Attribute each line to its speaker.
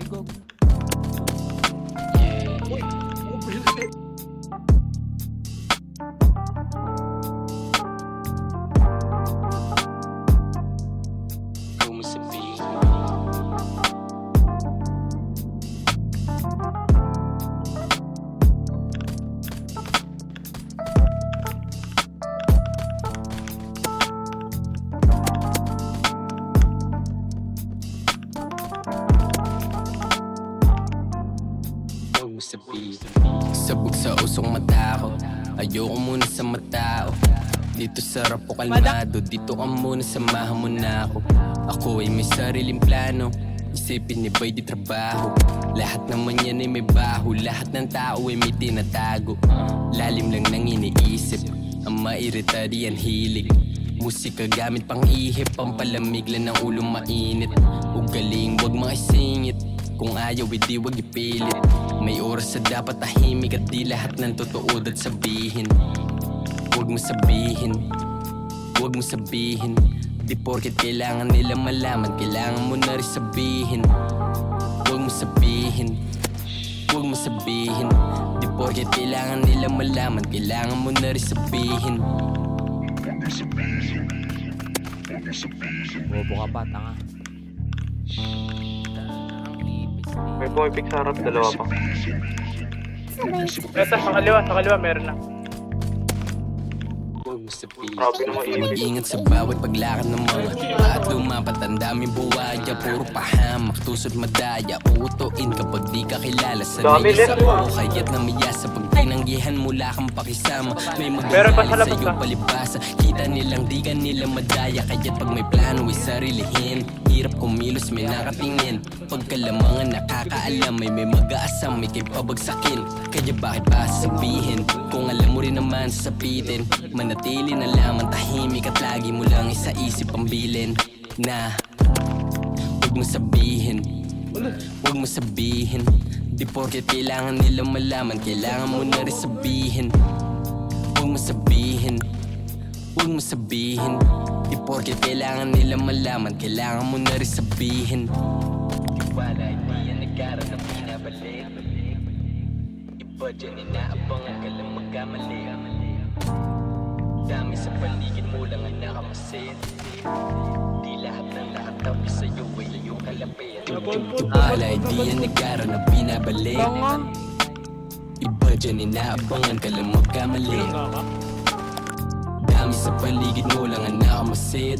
Speaker 1: gog.
Speaker 2: Sabog sa usong mata ko, ayoko muna sa matao. Dito sarap o kalmado, dito ka muna, samahan mo na ako. Ako ay may sariling plano, isipin iba'y di trabaho. Lahat naman yan ay may baho, lahat ng tao ay may tinatago. Lalim lang nang iniisip, ang mairita di yan hilig. Musika gamit pang ihip, pampalamig lang ng ulo mainit. Ugaling wag makisingit, kung ayaw hindi wag ipilit. May oras sa dapat tahimik at di lahat ng totoo da't sabihin. Huwag mo sabihin, huwag mo sabihin. Di porket kailangan nila malaman, kailangan mo na rin sabihin. Huwag mo sabihin, huwag mo sabihin. Di porket kailangan nila malaman, kailangan mo na rin sabihin.
Speaker 1: Bobo ka pa, tanga.
Speaker 3: May pumipik sa harap, dalawa pa.
Speaker 4: Ito, sa kaliwa meron na.
Speaker 2: Huwag mo sabihin.
Speaker 3: Grabe naman
Speaker 2: Mag-ingat sa bawat paglakad ng mga at lumapat ang daming buwaya. Puro pahamak, tusot madaya. Uutuin kapag di ka kilala.
Speaker 3: Dami
Speaker 2: Sanay sa
Speaker 3: din.
Speaker 2: oo, kaya't namaya sa pagtinanggihan mula kang pakisama. May
Speaker 4: Meron pa sa
Speaker 2: magagalit
Speaker 4: labas
Speaker 2: sa'yo
Speaker 4: ka.
Speaker 2: palibasa. Kita nilang di ka nila madaya. Kaya't pag may plano ay sarilihin. Hirap kumilos, may nakatingin. Pagkalamangan nakakaalam, may mag-aasam, may kay pabagsakin. Kaya bakit pa sabihin kung alam mo rin naman sasapitin. Manatili na lamang tahimik at lagi mo lang isa isip ang bilin. Na huwag mo sabihin, huwag mo sabihin. Di porket kailangan nila malaman, kailangan mo na rin sabihin. Huwag mo sabihin, huwag mo sabihin. Di porket kailangan nila malaman, kailangan mo na rin sabihin. Wala, hindi yan nagkaroon ng pinabalik. Iba dyan inaabangan ka lang magkamali. Dami sa paligid mo lang ang nakamasid. Di lahat ng nakatabi sa'yo ay iyong kalapian. Wala, hindi yan nagkaroon ng pinabalik. Iba dyan inaabangan ka lang magkamali. Dami sa paligid mo lang ang nakamasid.